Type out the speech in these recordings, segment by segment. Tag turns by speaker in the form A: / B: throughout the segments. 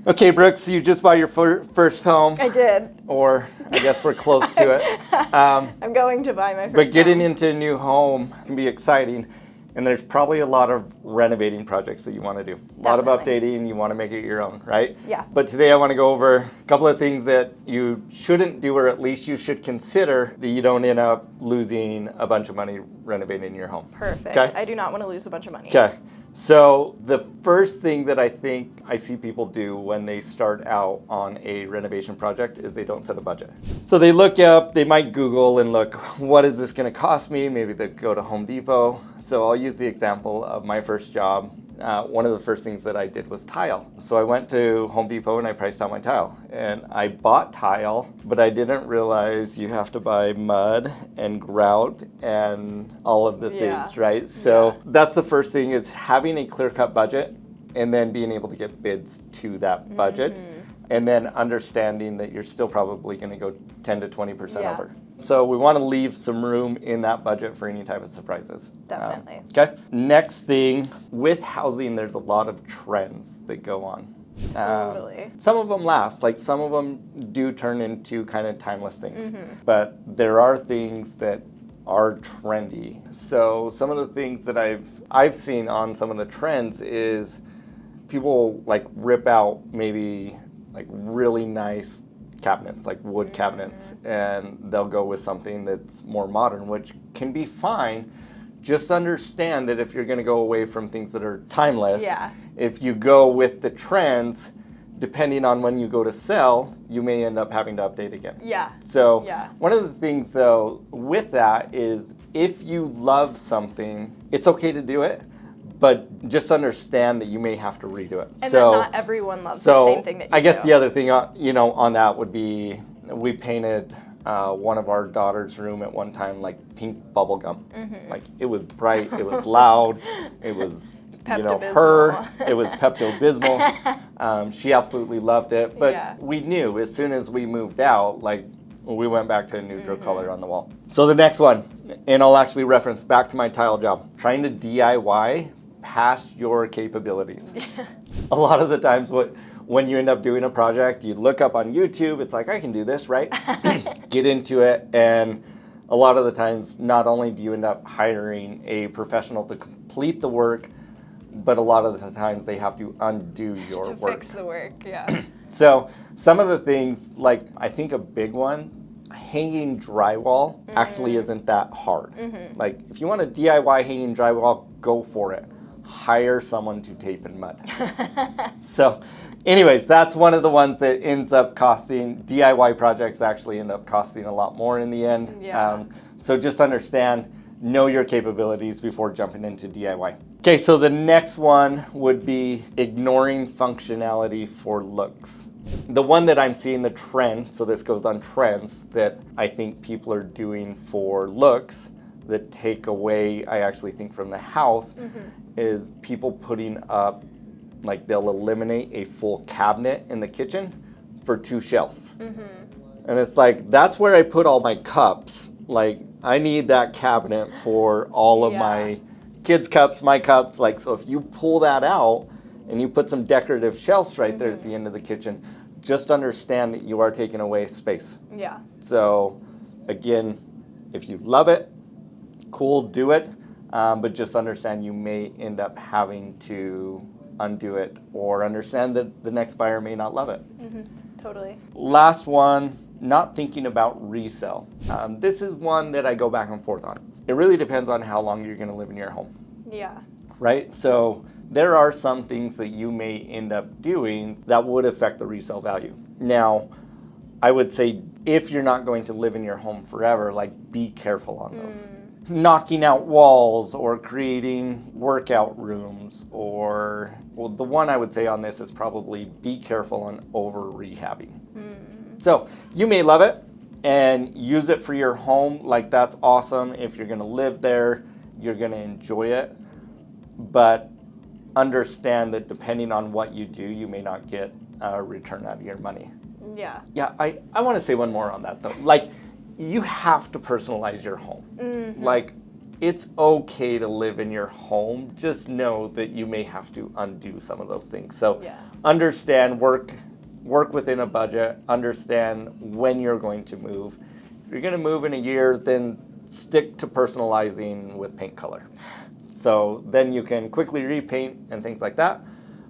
A: Okay, Brooks, you just bought your first home.
B: I did.
A: Or I guess we're close to it.
B: I'm going to buy my first
A: But getting
B: home.
A: into a new home can be exciting. And there's probably a lot of renovating projects that you want to do. A lot of
B: Definitely.
A: updating, you want to make it your own, right?
B: Yeah.
A: But today I want to go over a couple of things that you shouldn't do, or at least you should consider, that you don't end up losing a bunch of money renovating your home.
B: Perfect.
A: Okay?
B: I do not want to lose a bunch of money.
A: Okay. So the first thing that I think I see people do when they start out on a renovation project is they don't set a budget. So they look up, they might Google and look, what is this going to cost me? Maybe they go to Home Depot. So I'll use the example of my first job. One of the first things that I did was tile. So I went to Home Depot and I priced out my tile. And I bought tile, but I didn't realize you have to buy mud and grout and all of the things, right? So that's the first thing, is having a clear-cut budget and then being able to get bids to that budget. And then understanding that you're still probably going to go 10 to 20% over. So we want to leave some room in that budget for any type of surprises.
B: Definitely.
A: Okay. Next thing, with housing, there's a lot of trends that go on.
B: Totally.
A: Some of them last, like some of them do turn into kind of timeless things. But there are things that are trendy. So some of the things that I've seen on some of the trends is people like rip out maybe like really nice cabinets, like wood cabinets, and they'll go with something that's more modern, which can be fine. Just understand that if you're going to go away from things that are timeless, if you go with the trends, depending on when you go to sell, you may end up having to update again. So one of the things though with that is, if you love something, it's okay to do it, but just understand that you may have to redo it.
B: And so, that not everyone loves the same thing that you do.
A: I guess the other thing, on that would be, we painted one of our daughter's room at one time like pink bubble gum. Like it was bright, it was loud, it was it was Pepto-Bismol. She absolutely loved it, but we knew as soon as we moved out, like we went back to a neutral color on the wall. So the next one, and I'll actually reference back to my tile job, trying to DIY past your capabilities. A lot of the times when you end up doing a project, you look up on YouTube, it's like, I can do this, right? Get into it, and a lot of the times, not only do you end up hiring a professional to complete the work, but a lot of the times they have to undo your work.
B: To fix the work,
A: So some of the things, like I think a big one, hanging drywall actually isn't that hard. Like if you want to DIY hanging drywall, go for it. Hire someone to tape and mud. So anyways, that's one of the ones that ends up costing, DIY projects actually end up costing a lot more in the end. So just understand, know your capabilities before jumping into DIY. Okay, so the next one would be ignoring functionality for looks. The one that I'm seeing the trend, so this goes on trends, that I think people are doing for looks that take away, I actually think, from the house, is people putting up, like they'll eliminate a full cabinet in the kitchen for 2 shelves. And it's like, that's where I put all my cups. Like I need that cabinet for all of my kids' cups, my cups. Like, so if you pull that out and you put some decorative shelves right there at the end of the kitchen, just understand that you are taking away space. So again, if you love it, cool, do it. But just understand you may end up having to undo it, or understand that the next buyer may not love it.
B: Totally.
A: Last one, not thinking about resale. This is one that I go back and forth on. It really depends on how long you're going to live in your home. Right? So there are some things that you may end up doing that would affect the resale value. Now, I would say if you're not going to live in your home forever, like be careful on those. Knocking out walls or creating workout rooms, or, well, the one I would say on this is probably be careful on over rehabbing. So you may love it and use it for your home, like that's awesome. If you're gonna live there, you're gonna enjoy it, but understand that depending on what you do, you may not get a return out of your money. I wanna say one more on that though. Like, you have to personalize your home. Like, it's okay to live in your home. Just know that you may have to undo some of those things. So understand, work within a budget, understand when you're going to move. If you're going to move in a year, then stick to personalizing with paint color. So then you can quickly repaint and things like that.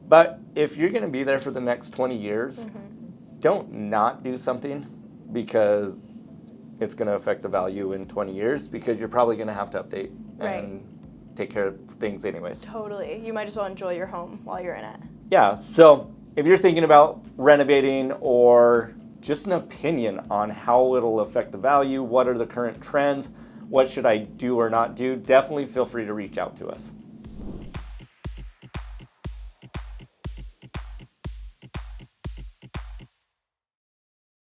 A: But if you're going to be there for the next 20 years, don't not do something because it's going to affect the value in 20 years because you're probably going to have to update and take care of things anyways.
B: Totally. You might as well enjoy your home while you're in it.
A: Yeah, so if you're thinking about renovating or just an opinion on how it'll affect the value, what are the current trends, what should I do or not do, definitely feel free to reach out to us.